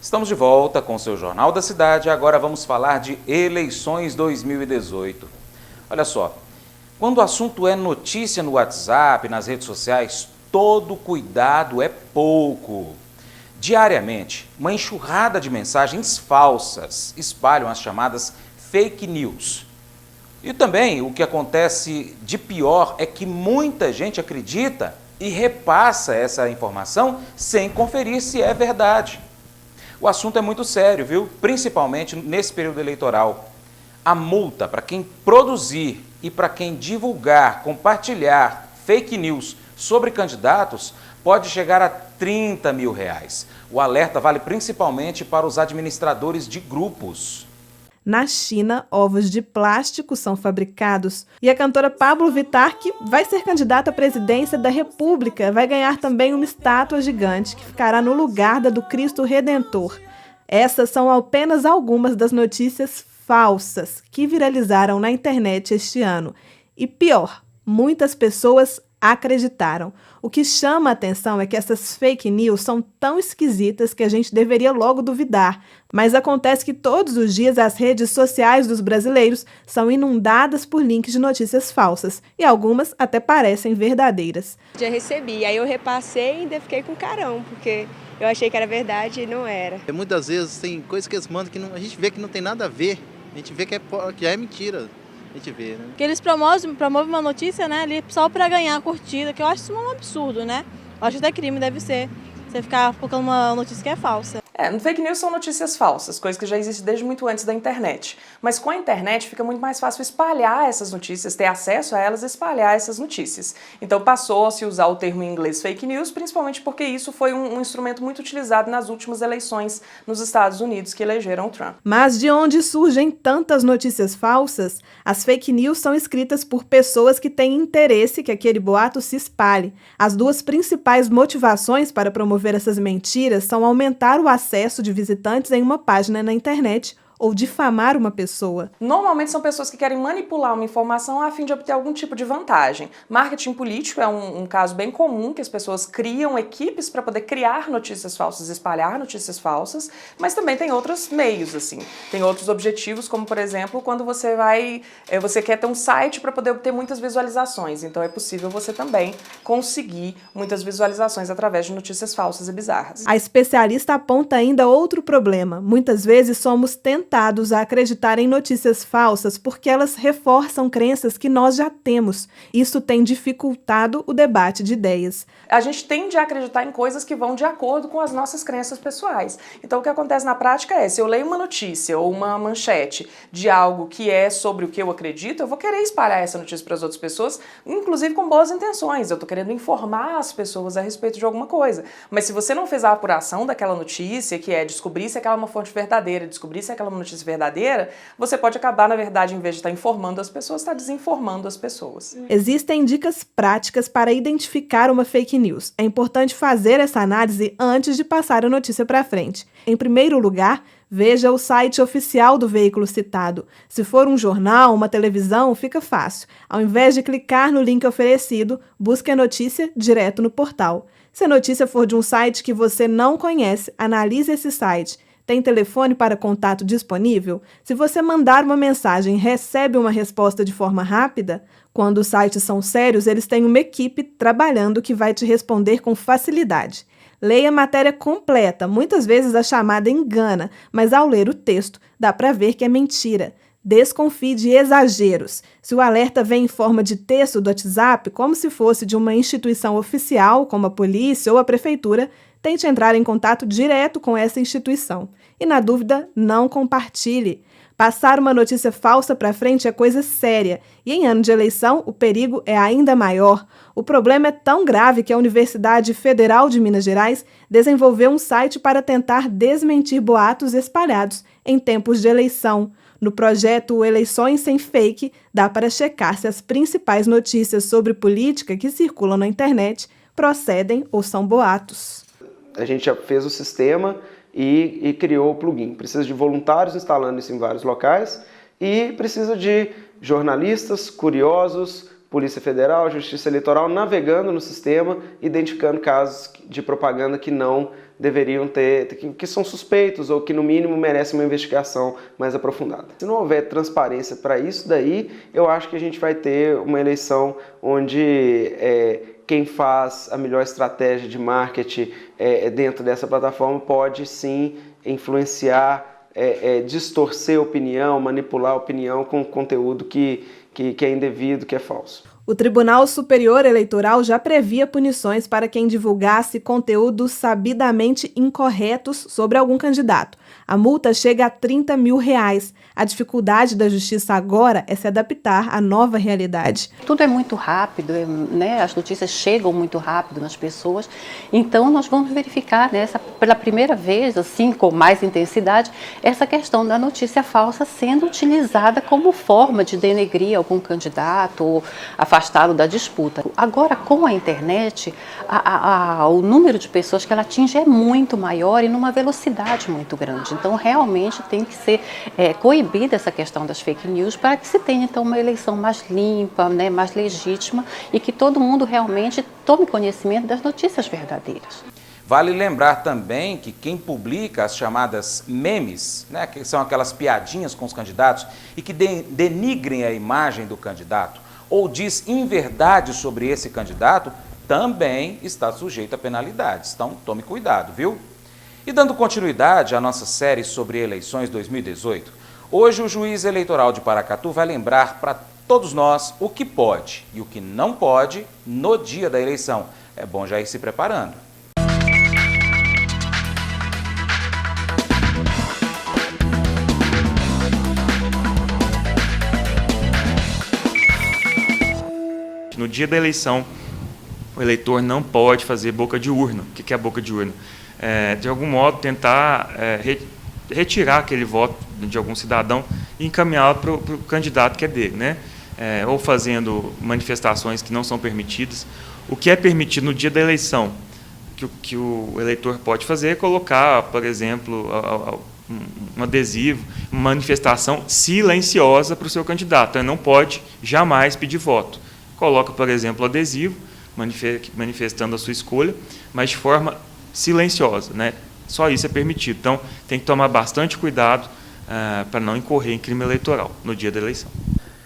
Estamos de volta com o seu Jornal da Cidade. Agora vamos falar de eleições 2018. Olha só, quando o assunto é notícia no WhatsApp, nas redes sociais, todo cuidado é pouco. Diariamente, uma enxurrada de mensagens falsas espalham as chamadas fake news. E também o que acontece de pior é que muita gente acredita e repassa essa informação sem conferir se é verdade. O assunto é muito sério, viu? Principalmente nesse período eleitoral. A multa para quem produzir e para quem divulgar, compartilhar fake news sobre candidatos pode chegar a R$30 mil. O alerta vale principalmente para os administradores de grupos. Na China, ovos de plástico são fabricados e a cantora Pablo Vittar, que vai ser candidata à presidência da República, vai ganhar também uma estátua gigante que ficará no lugar da do Cristo Redentor. Essas são apenas algumas das notícias falsas que viralizaram na internet este ano. E pior, muitas pessoas acreditaram. O que chama a atenção é que essas fake news são tão esquisitas que a gente deveria logo duvidar. Mas acontece que todos os dias as redes sociais dos brasileiros são inundadas por links de notícias falsas. E algumas até parecem verdadeiras. Já recebi, aí eu repassei e ainda fiquei com carão, porque eu achei que era verdade e não era. Muitas vezes tem coisas que eles mandam que a gente vê que não tem nada a ver. A gente vê que é mentira. A gente vê, né? Porque eles promovem uma notícia, né, ali só para ganhar a curtida, que eu acho isso um absurdo, né? Eu acho até crime, deve ser, você ficar colocando uma notícia que é falsa. No fake news são notícias falsas, coisas que já existem desde muito antes da internet. Mas com a internet fica muito mais fácil espalhar essas notícias, ter acesso a elas e espalhar essas notícias. Então passou a se usar o termo em inglês fake news, principalmente porque isso foi um instrumento muito utilizado nas últimas eleições nos Estados Unidos que elegeram o Trump. Mas de onde surgem tantas notícias falsas? As fake news são escritas por pessoas que têm interesse que aquele boato se espalhe. As duas principais motivações para promover essas mentiras são aumentar o acesso de visitantes em uma página na internet ou difamar uma pessoa. Normalmente são pessoas que querem manipular uma informação a fim de obter algum tipo de vantagem. Marketing político é um caso bem comum, que as pessoas criam equipes para poder criar notícias falsas, espalhar notícias falsas, mas também tem outros meios, assim. Tem outros objetivos, como por exemplo, quando você quer ter um site para poder obter muitas visualizações. Então é possível você também conseguir muitas visualizações através de notícias falsas e bizarras. A especialista aponta ainda outro problema. Muitas vezes somos tentados a acreditar em notícias falsas porque elas reforçam crenças que nós já temos. Isso tem dificultado o debate de ideias. A gente tende a acreditar em coisas que vão de acordo com as nossas crenças pessoais. Então o que acontece na prática é, se eu leio uma notícia ou uma manchete de algo que é sobre o que eu acredito, eu vou querer espalhar essa notícia para as outras pessoas, inclusive com boas intenções. Eu estou querendo informar as pessoas a respeito de alguma coisa. Mas se você não fez a apuração daquela notícia, que é descobrir se aquela é uma fonte verdadeira, descobrir se aquela é uma notícia verdadeira, você pode acabar, na verdade, em vez de estar informando as pessoas, estar desinformando as pessoas. Existem dicas práticas para identificar uma fake news. É importante fazer essa análise antes de passar a notícia para frente. Em primeiro lugar, veja o site oficial do veículo citado. Se for um jornal, uma televisão, fica fácil. Ao invés de clicar no link oferecido, busque a notícia direto no portal. Se a notícia for de um site que você não conhece, analise esse site. Tem telefone para contato disponível? Se você mandar uma mensagem, recebe uma resposta de forma rápida? Quando os sites são sérios, eles têm uma equipe trabalhando que vai te responder com facilidade. Leia a matéria completa. Muitas vezes a chamada engana, mas ao ler o texto, dá para ver que é mentira. Desconfie de exageros. Se o alerta vem em forma de texto do WhatsApp, como se fosse de uma instituição oficial, como a polícia ou a prefeitura, tente entrar em contato direto com essa instituição. E, na dúvida, não compartilhe. Passar uma notícia falsa para frente é coisa séria. E em ano de eleição, o perigo é ainda maior. O problema é tão grave que a Universidade Federal de Minas Gerais desenvolveu um site para tentar desmentir boatos espalhados em tempos de eleição. No projeto Eleições Sem Fake, dá para checar se as principais notícias sobre política que circulam na internet procedem ou são boatos. A gente já fez o sistema e criou o plugin. Precisa de voluntários instalando isso em vários locais e precisa de jornalistas, curiosos, Polícia Federal, Justiça Eleitoral navegando no sistema, identificando casos de propaganda que não deveriam ter, que são suspeitos ou que no mínimo merecem uma investigação mais aprofundada. Se não houver transparência para isso daí, eu acho que a gente vai ter uma eleição onde quem faz a melhor estratégia de marketing dentro dessa plataforma pode sim influenciar, distorcer a opinião, manipular a opinião com conteúdo que é indevido, que é falso. O Tribunal Superior Eleitoral já previa punições para quem divulgasse conteúdos sabidamente incorretos sobre algum candidato. A multa chega a R$30 mil. A dificuldade da justiça agora é se adaptar à nova realidade. Tudo é muito rápido, né? As notícias chegam muito rápido nas pessoas, então nós vamos verificar, né, pela primeira vez, assim, com mais intensidade, essa questão da notícia falsa sendo utilizada como forma de denegrir algum candidato ou afastá-lo da disputa. Agora, com a internet, o número de pessoas que ela atinge é muito maior e numa velocidade muito grande. Então, realmente tem que ser coibida essa questão das fake news para que se tenha, então, uma eleição mais limpa, né, mais legítima e que todo mundo realmente tome conhecimento das notícias verdadeiras. Vale lembrar também que quem publica as chamadas memes, né, que são aquelas piadinhas com os candidatos e que denigrem a imagem do candidato ou diz inverdades sobre esse candidato, também está sujeito a penalidades. Então, tome cuidado, viu? E dando continuidade à nossa série sobre eleições 2018, hoje o juiz eleitoral de Paracatu vai lembrar para todos nós o que pode e o que não pode no dia da eleição. É bom já ir se preparando. No dia da eleição, o eleitor não pode fazer boca de urna. O que é a boca de urna? De algum modo, tentar retirar aquele voto de algum cidadão e encaminhá-lo para o candidato que é dele, né? Ou fazendo manifestações que não são permitidas. O que é permitido no dia da eleição, que o eleitor pode fazer, é colocar, por exemplo, um adesivo, uma manifestação silenciosa para o seu candidato. Então, ele não pode jamais pedir voto. Coloca, por exemplo, o adesivo, manifestando a sua escolha, mas de forma silenciosa, né? Só isso é permitido. Então, tem que tomar bastante cuidado para não incorrer em crime eleitoral no dia da eleição.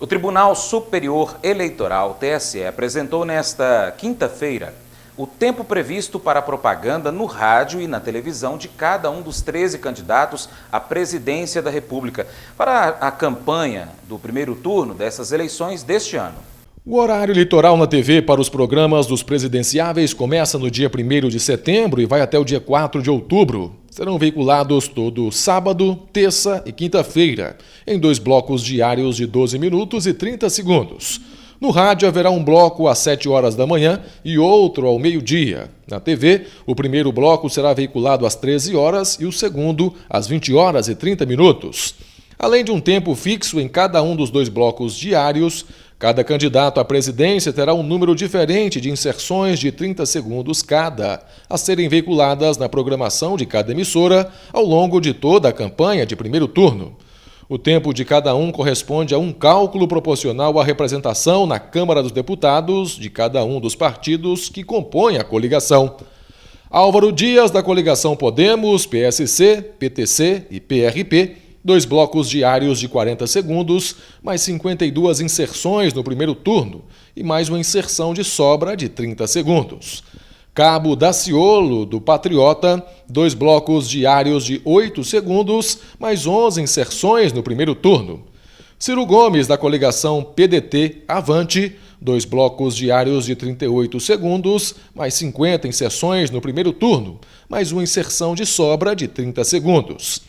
O Tribunal Superior Eleitoral, TSE, apresentou nesta quinta-feira o tempo previsto para a propaganda no rádio e na televisão de cada um dos 13 candidatos à presidência da República para a campanha do primeiro turno dessas eleições deste ano. O horário eleitoral na TV para os programas dos presidenciáveis começa no dia 1º de setembro e vai até o dia 4 de outubro. Serão veiculados todo sábado, terça e quinta-feira, em 2 blocos diários de 12 minutos e 30 segundos. No rádio haverá um bloco às 7 horas da manhã e outro ao meio-dia. Na TV, o primeiro bloco será veiculado às 13 horas e o segundo às 20 horas e 30 minutos. Além de um tempo fixo em cada um dos 2 blocos diários, cada candidato à presidência terá um número diferente de inserções de 30 segundos cada, a serem veiculadas na programação de cada emissora ao longo de toda a campanha de primeiro turno. O tempo de cada um corresponde a um cálculo proporcional à representação na Câmara dos Deputados de cada um dos partidos que compõem a coligação. Álvaro Dias, da coligação Podemos, PSC, PTC e PRP, 2 blocos diários de 40 segundos, mais 52 inserções no primeiro turno e mais uma inserção de sobra de 30 segundos. Cabo Daciolo, do Patriota, 2 blocos diários de 8 segundos, mais 11 inserções no primeiro turno. Ciro Gomes, da coligação PDT Avante, 2 blocos diários de 38 segundos, mais 50 inserções no primeiro turno, mais uma inserção de sobra de 30 segundos.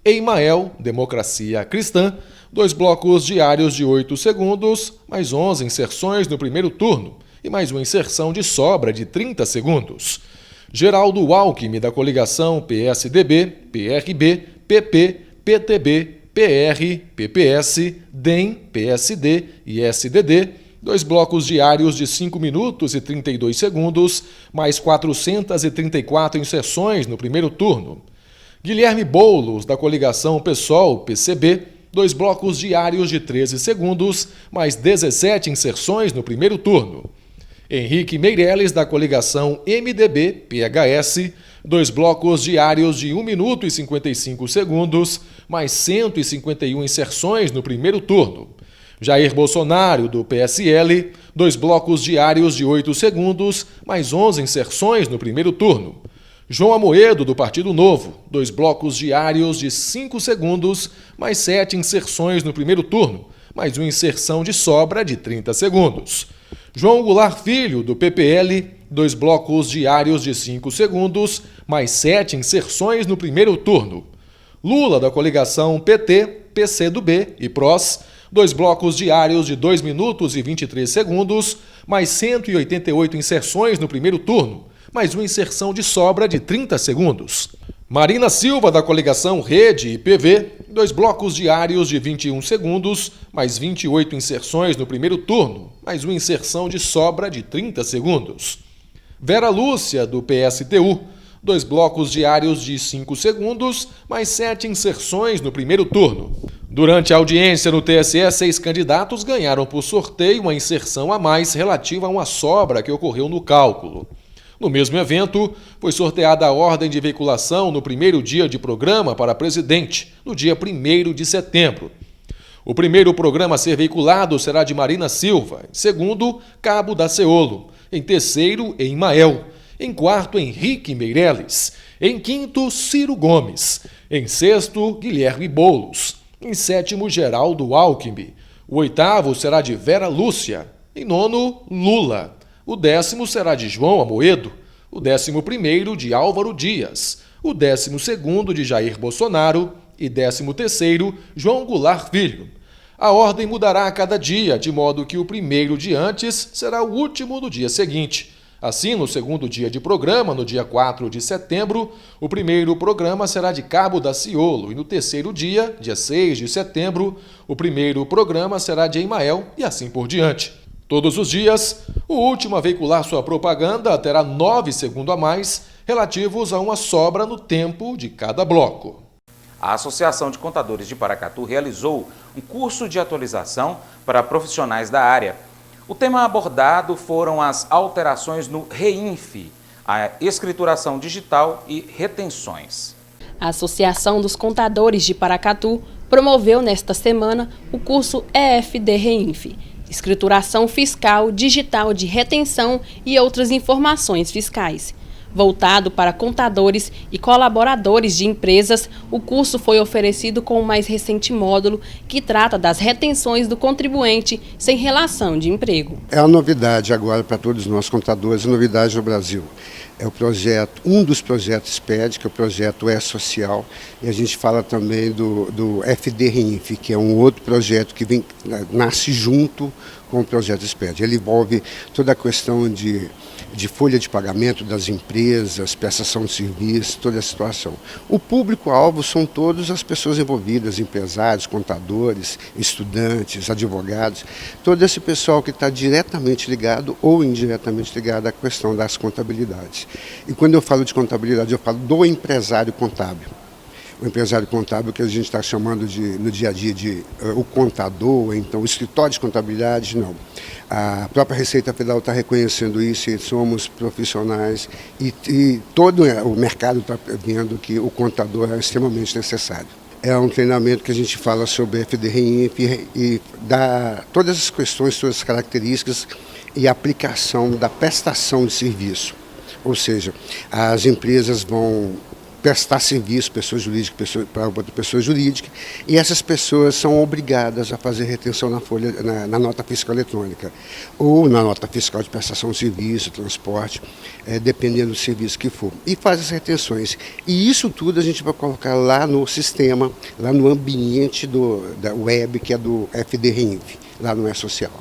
Emael, Democracia Cristã, 2 blocos diários de 8 segundos, mais 11 inserções no primeiro turno e mais uma inserção de sobra de 30 segundos. Geraldo Alckmin, da coligação PSDB, PRB, PP, PTB, PR, PPS, DEM, PSD e SDD, 2 blocos diários de 5 minutos e 32 segundos, mais 434 inserções no primeiro turno. Guilherme Boulos, da coligação PSOL-PCB, 2 blocos diários de 13 segundos, mais 17 inserções no primeiro turno. Henrique Meirelles, da coligação MDB-PHS, 2 blocos diários de 1 minuto e 55 segundos, mais 151 inserções no primeiro turno. Jair Bolsonaro, do PSL, 2 blocos diários de 8 segundos, mais 11 inserções no primeiro turno. João Amoedo, do Partido Novo, 2 blocos diários de 5 segundos, mais 7 inserções no primeiro turno, mais uma inserção de sobra de 30 segundos. João Goulart Filho, do PPL, 2 blocos diários de 5 segundos, mais 7 inserções no primeiro turno. Lula, da coligação PT, PCdoB e PROS, 2 blocos diários de 2 minutos e 23 segundos, mais 188 inserções no primeiro turno, mais uma inserção de sobra de 30 segundos. Marina Silva, da coligação Rede e PV, 2 blocos diários de 21 segundos, mais 28 inserções no primeiro turno, mais uma inserção de sobra de 30 segundos. Vera Lúcia, do PSTU, 2 blocos diários de 5 segundos, mais 7 inserções no primeiro turno. Durante a audiência no TSE, 6 candidatos ganharam por sorteio uma inserção a mais relativa a uma sobra que ocorreu no cálculo. No mesmo evento, foi sorteada a ordem de veiculação no primeiro dia de programa para presidente, no dia 1º de setembro. O primeiro programa a ser veiculado será de Marina Silva, em segundo, Cabo Daceolo, em terceiro, Emael, em quarto, Henrique Meirelles, em quinto, Ciro Gomes, em sexto, Guilherme Boulos, em sétimo, Geraldo Alckmin, o oitavo será de Vera Lúcia, em nono, Lula. O 10º será de João Amoedo, o 11º de Álvaro Dias, o 12º de Jair Bolsonaro e 13º João Goulart Filho. A ordem mudará a cada dia, de modo que o primeiro de antes será o último do dia seguinte. Assim, no segundo dia de programa, no dia 4 de setembro, o primeiro programa será de Cabo Daciolo e no terceiro dia, dia 6 de setembro, o primeiro programa será de Emael e assim por diante. Todos os dias, o último a veicular sua propaganda terá 9 segundos a mais, relativos a uma sobra no tempo de cada bloco. A Associação de Contadores de Paracatu realizou um curso de atualização para profissionais da área. O tema abordado foram as alterações no REINF, a escrituração digital e retenções. A Associação dos Contadores de Paracatu promoveu nesta semana o curso EFD REINF, escrituração fiscal digital de retenção e outras informações fiscais. Voltado para contadores e colaboradores de empresas, o curso foi oferecido com o mais recente módulo que trata das retenções do contribuinte sem relação de emprego. É uma novidade agora para todos nós contadores, novidade no Brasil. É o projeto, um dos projetos SPED, que é o projeto E-Social, e a gente fala também do FD REINF, que é um outro projeto que nasce junto com o projeto SPED. Ele envolve toda a questão de folha de pagamento das empresas, prestação de serviço, toda a situação. O público-alvo são todas as pessoas envolvidas, empresários, contadores, estudantes, advogados, todo esse pessoal que está diretamente ligado ou indiretamente ligado à questão das contabilidades. E quando eu falo de contabilidade, eu falo do empresário contábil. O empresário contábil que a gente está chamando no dia a dia de o contador, então o escritório de contabilidade, não. A própria Receita Federal está reconhecendo isso e somos profissionais e todo o mercado está vendo que o contador é extremamente necessário. É um treinamento que a gente fala sobre FD REINF e dá todas as questões, todas as características e a aplicação da prestação de serviço. Ou seja, as empresas vão prestar serviço, pessoa jurídica para outra pessoa jurídica, e essas pessoas são obrigadas a fazer retenção na folha, na nota fiscal eletrônica, ou na nota fiscal de prestação de serviço, transporte, dependendo do serviço que for, e faz as retenções. E isso tudo a gente vai colocar lá no sistema, lá no ambiente da web, que é do FD REINF, lá no E-Social.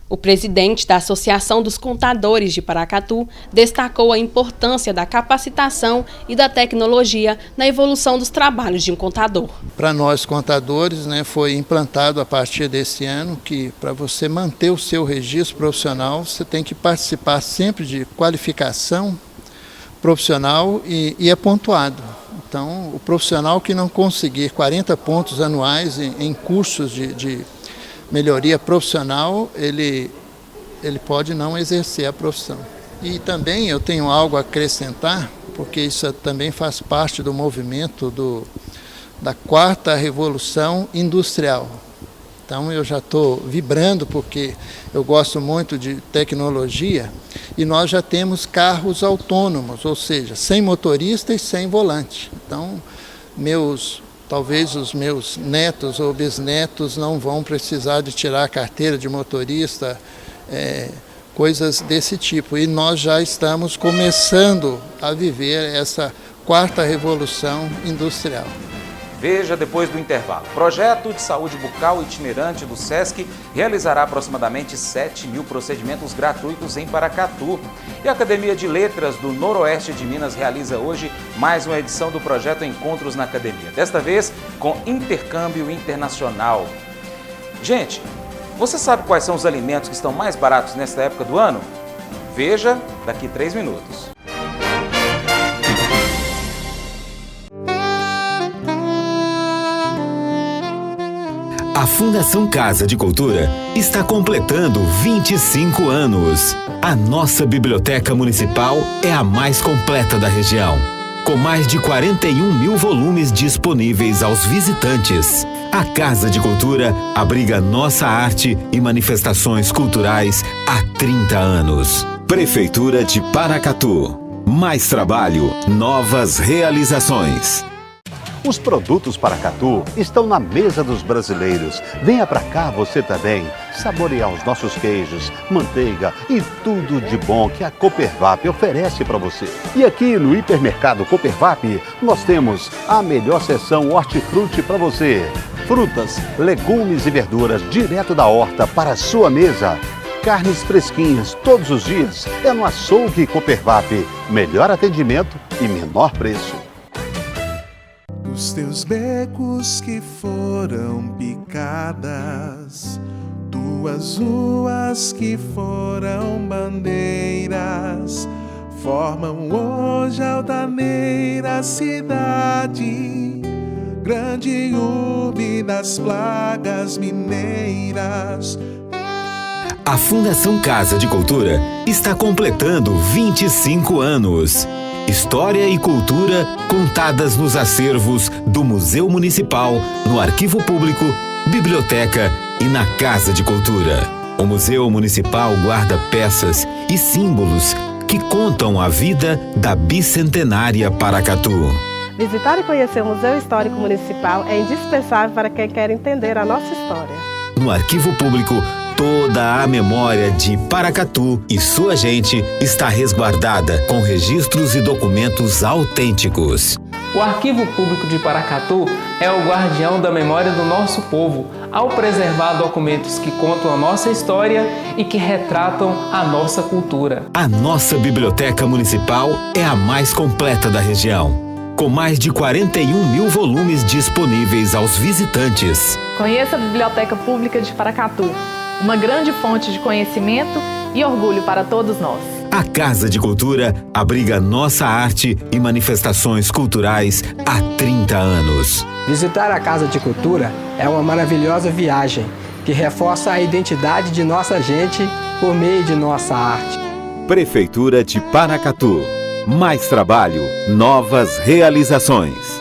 O presidente da Associação dos Contadores de Paracatu destacou a importância da capacitação e da tecnologia na evolução dos trabalhos de um contador. Para nós contadores, foi implantado a partir desse ano que para você manter o seu registro profissional, você tem que participar sempre de qualificação profissional e é pontuado. Então, o profissional que não conseguir 40 pontos anuais em cursos de melhoria profissional, ele pode não exercer a profissão. E também eu tenho algo a acrescentar, porque isso também faz parte do movimento da quarta revolução industrial. Então eu já estou vibrando porque eu gosto muito de tecnologia e nós já temos carros autônomos, ou seja, sem motorista e sem volante. Então talvez os meus netos ou bisnetos não vão precisar de tirar a carteira de motorista, coisas desse tipo. E nós já estamos começando a viver essa quarta revolução industrial. Veja depois do intervalo. Projeto de saúde bucal itinerante do SESC realizará aproximadamente 7.000 procedimentos gratuitos em Paracatu. E a Academia de Letras do Noroeste de Minas realiza hoje mais uma edição do projeto Encontros na Academia. Desta vez com intercâmbio internacional. Gente, você sabe quais são os alimentos que estão mais baratos nesta época do ano? Veja daqui 3 minutos. A Fundação Casa de Cultura está completando 25 anos. A nossa biblioteca municipal é a mais completa da região, com mais de 41.000 volumes disponíveis aos visitantes. A Casa de Cultura abriga nossa arte e manifestações culturais há 30 anos. Prefeitura de Paracatu. Mais trabalho, novas realizações. Os produtos Paracatu estão na mesa dos brasileiros. Venha pra cá você também, saborear os nossos queijos, manteiga e tudo de bom que a Coopervap oferece para você. E aqui no Hipermercado Coopervap, nós temos a melhor seção hortifruti para você. Frutas, legumes e verduras direto da horta para a sua mesa. Carnes fresquinhas todos os dias é no Açougue Coopervap. Melhor atendimento e menor preço. Os teus becos que foram picadas, tuas ruas que foram bandeiras, formam hoje a altaneira cidade, grande urbe das plagas mineiras. A Fundação Casa de Cultura está completando 25 anos. História e cultura contadas nos acervos do Museu Municipal, no Arquivo Público, Biblioteca e na Casa de Cultura. O Museu Municipal guarda peças e símbolos que contam a vida da bicentenária Paracatu. Visitar e conhecer o Museu Histórico Municipal é indispensável para quem quer entender a nossa história. No Arquivo Público, toda a memória de Paracatu e sua gente está resguardada com registros e documentos autênticos. O Arquivo Público de Paracatu é o guardião da memória do nosso povo, ao preservar documentos que contam a nossa história e que retratam a nossa cultura. A nossa Biblioteca Municipal é a mais completa da região, com mais de 41.000 volumes disponíveis aos visitantes. Conheça a Biblioteca Pública de Paracatu, uma grande fonte de conhecimento e orgulho para todos nós. A Casa de Cultura abriga nossa arte e manifestações culturais há 30 anos. Visitar a Casa de Cultura é uma maravilhosa viagem que reforça a identidade de nossa gente por meio de nossa arte. Prefeitura de Paracatu. Mais trabalho, novas realizações.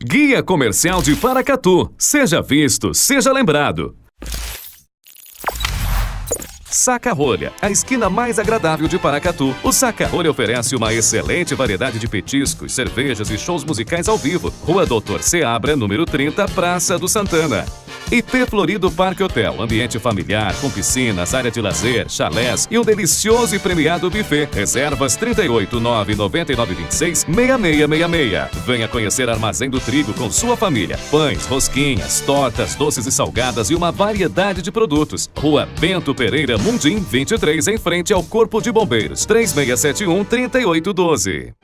Guia Comercial de Paracatu. Seja visto, seja lembrado. Saca-rolha, a esquina mais agradável de Paracatu. O Saca-rolha oferece uma excelente variedade de petiscos, cervejas e shows musicais ao vivo. Rua Doutor Seabra, número 30, Praça do Santana. IP Florido Parque Hotel, ambiente familiar, com piscinas, área de lazer, chalés e um delicioso e premiado buffet. Reservas 389-9926-6666. Venha conhecer Armazém do Trigo com sua família. Pães, rosquinhas, tortas, doces e salgadas e uma variedade de produtos. Rua Bento Pereira Mundim, 23, em frente ao Corpo de Bombeiros. 3671-3812.